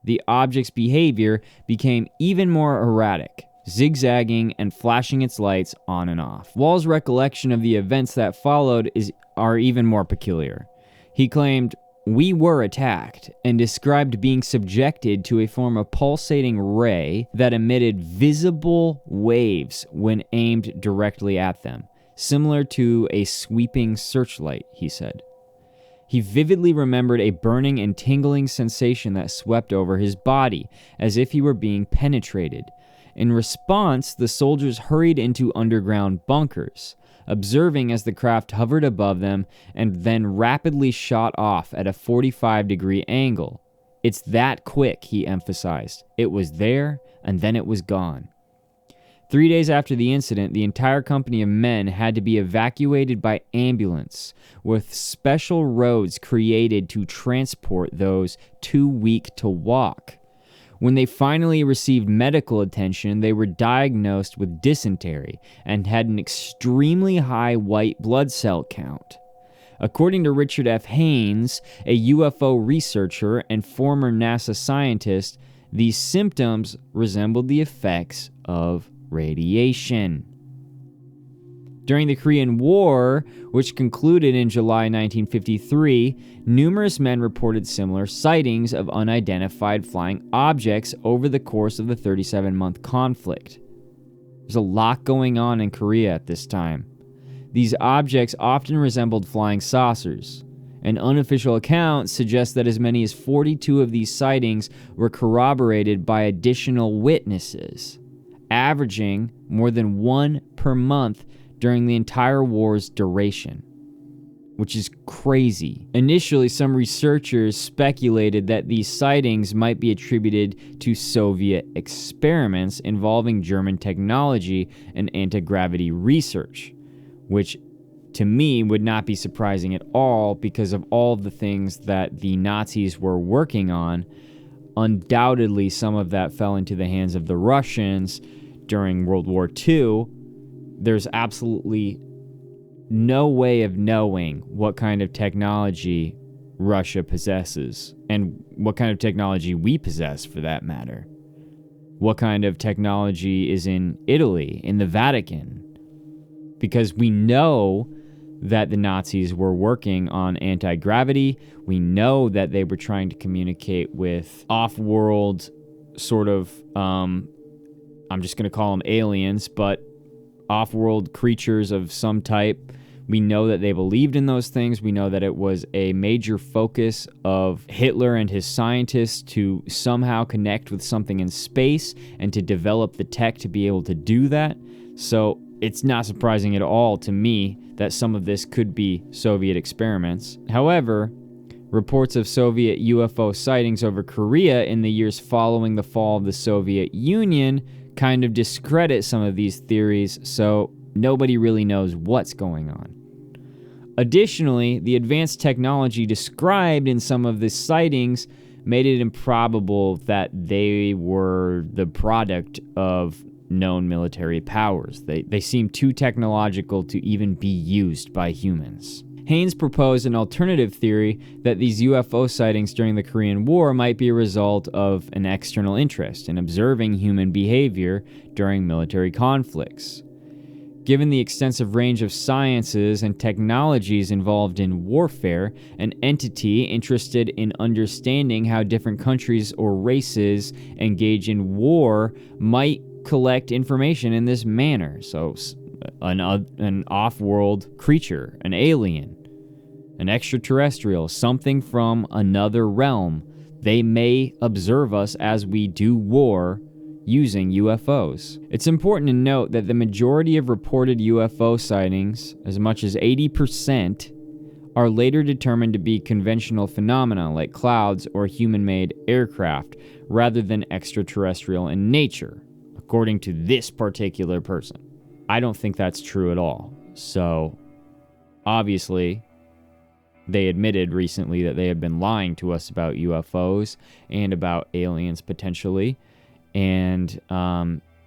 The object's behavior became even more erratic, zigzagging and flashing its lights on and off. Wall's recollection of the events that followed are even more peculiar. He claimed, "We were attacked," and described being subjected to a form of pulsating ray that emitted visible waves when aimed directly at them, similar to a sweeping searchlight, he said. He vividly remembered a burning and tingling sensation that swept over his body, as if he were being penetrated. In response, the soldiers hurried into underground bunkers, observing as the craft hovered above them and then rapidly shot off at a 45-degree angle. "It's that quick," he emphasized. "It was there, and then it was gone." 3 days after the incident, the entire company of men had to be evacuated by ambulance, with special roads created to transport those too weak to walk. When they finally received medical attention, they were diagnosed with dysentery and had an extremely high white blood cell count. According to Richard F. Haynes, a UFO researcher and former NASA scientist, these symptoms resembled the effects of radiation. During the Korean War, which concluded in July 1953, numerous men reported similar sightings of unidentified flying objects over the course of the 37-month conflict. There's a lot going on in Korea at this time. These objects often resembled flying saucers. An unofficial account suggests that as many as 42 of these sightings were corroborated by additional witnesses, averaging more than one per month during the entire war's duration, which is crazy. Initially, some researchers speculated that these sightings might be attributed to Soviet experiments involving German technology and anti-gravity research, which to me would not be surprising at all because of all of the things that the Nazis were working on. Undoubtedly, some of that fell into the hands of the Russians during World War II. There's absolutely no way of knowing what kind of technology Russia possesses and what kind of technology we possess, for that matter. What kind of technology is in Italy, in the Vatican? Because we know that the Nazis were working on anti-gravity. We know that they were trying to communicate with off-world sort of, I'm just going to call them aliens, but off-world creatures of some type. We know that they believed in those things. We know that it was a major focus of Hitler and his scientists to somehow connect with something in space and to develop the tech to be able to do that. So it's not surprising at all to me that some of this could be Soviet experiments. However, reports of Soviet UFO sightings over Korea in the years following the fall of the Soviet Union kind of discredit some of these theories, so nobody really knows what's going on. Additionally, the advanced technology described in some of the sightings made it improbable that they were the product of known military powers. They seem too technological to even be used by humans. Haynes proposed an alternative theory that these UFO sightings during the Korean War might be a result of an external interest in observing human behavior during military conflicts. Given the extensive range of sciences and technologies involved in warfare, an entity interested in understanding how different countries or races engage in war might collect information in this manner. So an off-world creature, an alien, an extraterrestrial, something from another realm. They may observe us as we do war using UFOs. It's important to note that the majority of reported UFO sightings, as much as 80%, are later determined to be conventional phenomena like clouds or human-made aircraft, rather than extraterrestrial in nature, according to this particular person. I don't think that's true at all. So, obviously, they admitted recently that they had been lying to us about UFOs and about aliens potentially, and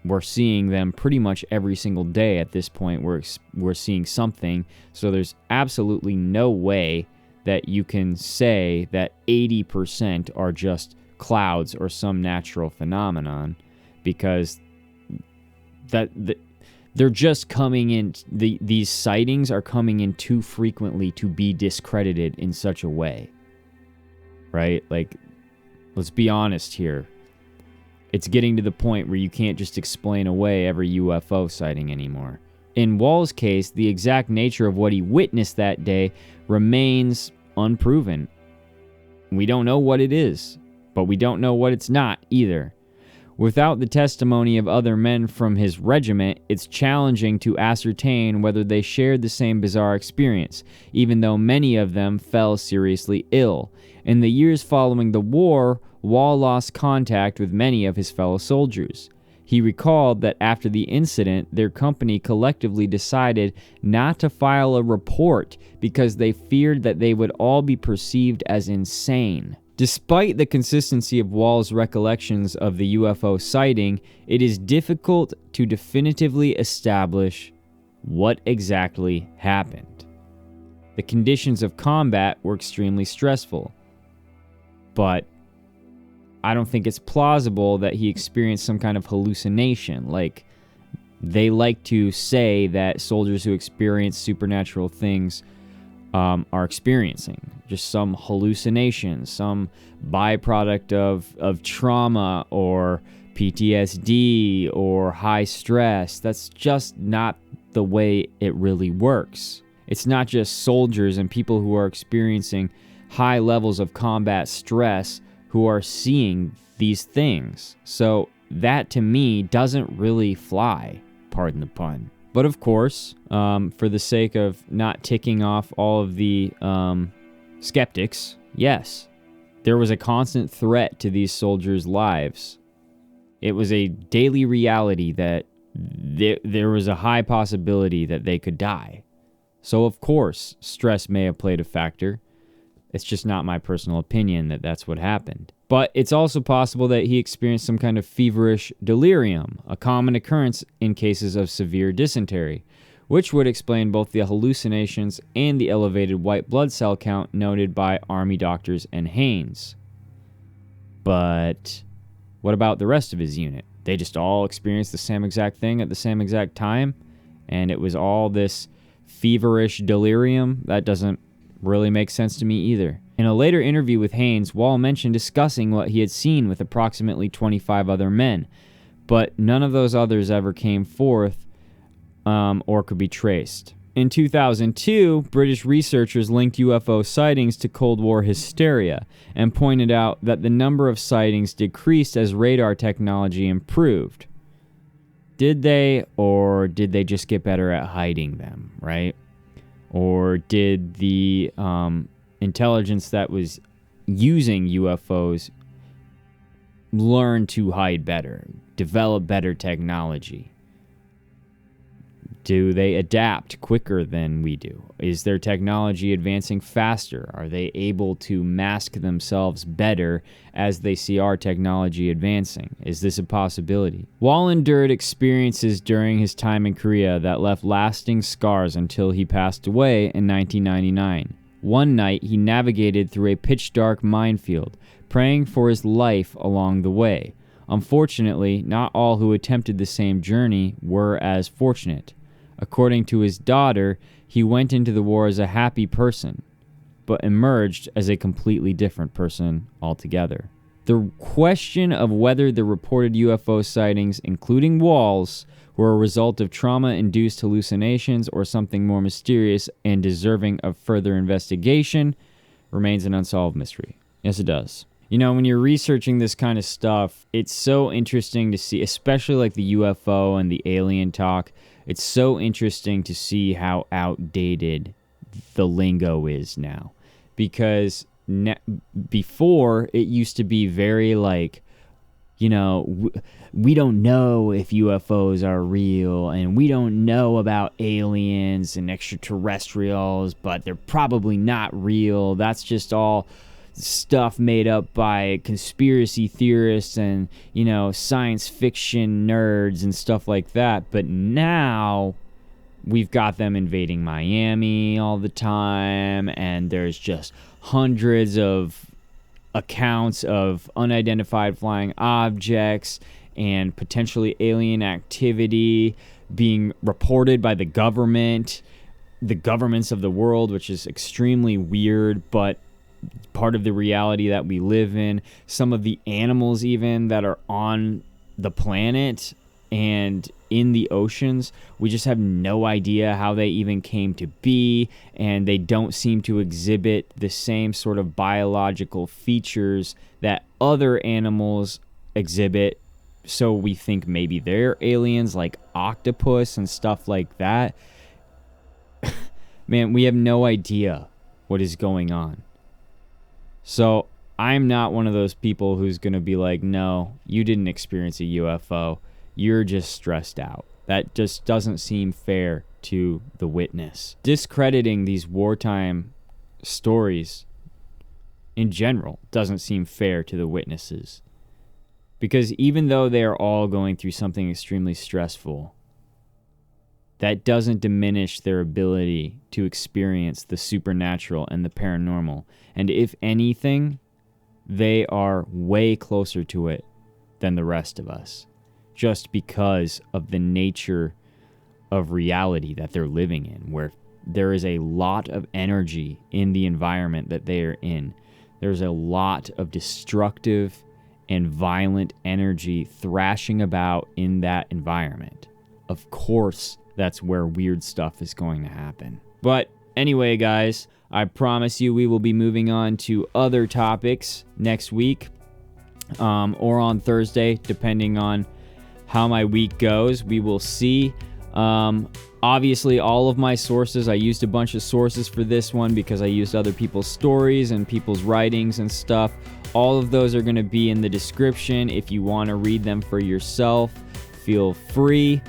we're seeing them pretty much every single day at this point. We're seeing something, so there's absolutely no way that you can say that 80% are just clouds or some natural phenomenon, because they're just coming in. These sightings are coming in too frequently to be discredited in such a way, right? Like, let's be honest here. It's getting to the point where you can't just explain away every UFO sighting anymore. In Wall's case, the exact nature of what he witnessed that day remains unproven. We don't know what it is, but we don't know what it's not either. Without the testimony of other men from his regiment, it's challenging to ascertain whether they shared the same bizarre experience, even though many of them fell seriously ill. In the years following the war, Wall lost contact with many of his fellow soldiers. He recalled that after the incident, their company collectively decided not to file a report because they feared that they would all be perceived as insane. Despite the consistency of Wall's recollections of the UFO sighting, it is difficult to definitively establish what exactly happened. The conditions of combat were extremely stressful, but I don't think it's plausible that he experienced some kind of hallucination. Like, they like to say that soldiers who experience supernatural things are experiencing just some hallucination, some byproduct of trauma or PTSD or high stress. That's just not the way it really works. It's not just soldiers and people who are experiencing high levels of combat stress who are seeing these things. So that, to me, doesn't really fly, pardon the pun. But of course, for the sake of not ticking off all of the skeptics, yes, there was a constant threat to these soldiers' lives. It was a daily reality that there was a high possibility that they could die. So of course, stress may have played a factor. It's just not my personal opinion that that's what happened. But it's also possible that he experienced some kind of feverish delirium, a common occurrence in cases of severe dysentery, which would explain both the hallucinations and the elevated white blood cell count noted by Army doctors and Haynes. But what about the rest of his unit? They just all experienced the same exact thing at the same exact time, and it was all this feverish delirium? That doesn't really make sense to me either. In a later interview with Haynes, Wall mentioned discussing what he had seen with approximately 25 other men, but none of those others ever came forth or could be traced. In 2002, British researchers linked UFO sightings to Cold War hysteria and pointed out that the number of sightings decreased as radar technology improved. Did they, or did they just get better at hiding them, right? Or did the intelligence that was using UFOs learn to hide better, develop better technology? Do they adapt quicker than we do? Is their technology advancing faster? Are they able to mask themselves better as they see our technology advancing? Is this a possibility? Wall endured experiences during his time in Korea that left lasting scars until he passed away in 1999. One night, he navigated through a pitch-dark minefield, praying for his life along the way. Unfortunately, not all who attempted the same journey were as fortunate. According to his daughter, he went into the war as a happy person, but emerged as a completely different person altogether. The question of whether the reported UFO sightings, including Wall's, were a result of trauma-induced hallucinations or something more mysterious and deserving of further investigation remains an unsolved mystery. Yes, it does. You know, when you're researching this kind of stuff, it's so interesting to see, especially like the UFO and the alien talk. It's so interesting to see how outdated the lingo is now. Because before, it used to be very like, you know, we don't know if UFOs are real, and we don't know about aliens and extraterrestrials, but they're probably not real. That's just all stuff made up by conspiracy theorists and, you know, science fiction nerds and stuff like that. But now we've got them invading Miami all the time, and there's just hundreds of accounts of unidentified flying objects and potentially alien activity being reported by the governments of the world, which is extremely weird, but part of the reality that we live in. Some of the animals even that are on the planet and in the oceans. We just have no idea how they even came to be, and they don't seem to exhibit the same sort of biological features that other animals exhibit. So we think maybe they're aliens, like octopus and stuff like that. Man, we have no idea what is going on. So I'm not one of those people who's going to be like, no, you didn't experience a UFO. You're just stressed out. That just doesn't seem fair to the witness. Discrediting these wartime stories in general doesn't seem fair to the witnesses. Because even though they are all going through something extremely stressful, that doesn't diminish their ability to experience the supernatural and the paranormal. And if anything, they are way closer to it than the rest of us, just because of the nature of reality that they're living in, where there is a lot of energy in the environment that they are in. There's a lot of destructive and violent energy thrashing about in that environment. Of course, that's where weird stuff is going to happen. But anyway, guys, I promise you we will be moving on to other topics next week, or on Thursday, depending on how my week goes. We will see. Obviously, all of my sources, I used a bunch of sources for this one because I used other people's stories and people's writings and stuff. All of those are going to be in the description. If you want to read them for yourself, feel free.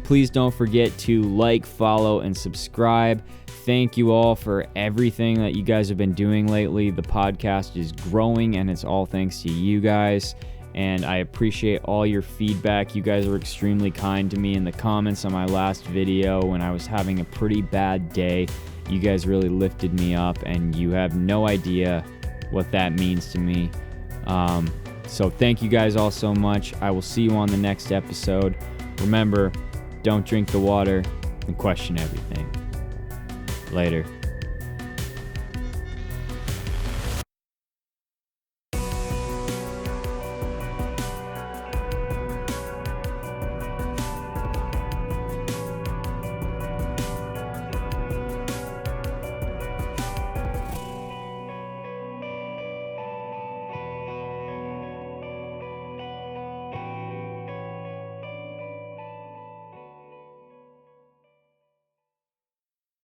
Please don't forget to like, follow, and subscribe. Thank you all for everything that you guys have been doing lately. The podcast is growing, and it's all thanks to you guys. And I appreciate all your feedback. You guys were extremely kind to me in the comments on my last video when I was having a pretty bad day. You guys really lifted me up, and you have no idea what that means to me. So thank you guys all so much. I will see you on the next episode. Remember, don't drink the water and question everything. Later.